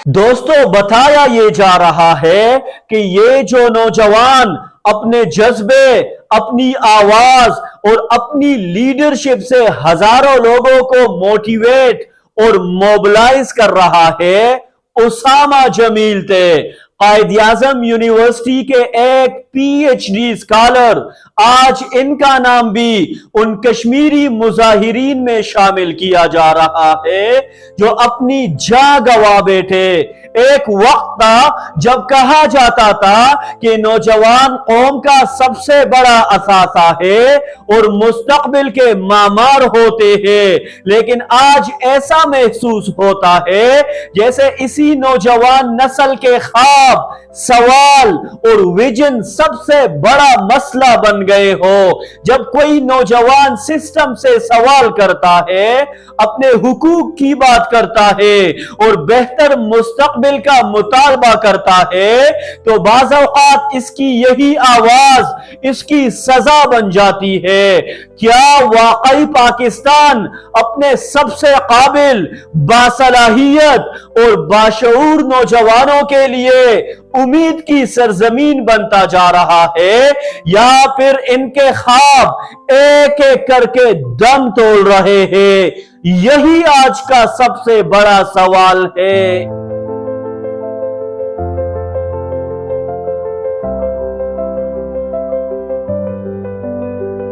दोस्तों, बताया ये जा रहा है कि ये जो नौजवान अपने जज्बे, अपनी आवाज और अपनी लीडरशिप से हजारों लोगों को मोटिवेट और मोबिलाइज कर रहा है, उसामा जमील थे। कायद-ए-आज़म यूनिवर्सिटी के एक पीएचडी स्कॉलर। आज इनका नाम भी उन कश्मीरी मुजाहिरीन में शामिल किया जा रहा है जो अपनी जान गंवा बैठे। एक वक्त था जब कहा जाता था कि नौजवान कौम का सबसे बड़ा असासा है और मुस्तकबिल के मामार होते हैं, लेकिन आज ऐसा महसूस होता है जैसे इसी नौजवान नस्ल के ख्वाब, सवाल और विजन सबसे बड़ा मसला बन गए हो। जब कोई नौजवान सिस्टम से सवाल करता है, अपने हुकूक की बात करता है और बेहतर मुस्तकबिल का मुतालबा करता है, तो बाज़ औक़ात इसकी यही आवाज इसकी सजा बन जाती है। क्या वाकई पाकिस्तान अपने सबसे काबिल, बासलाहियत और बाशऊर नौजवानों के लिए उम्मीद की सरजमीन बनता जा रहा है, या फिर इनके ख्वाब एक एक करके दम तोड़ रहे हैं? यही आज का सबसे बड़ा सवाल है।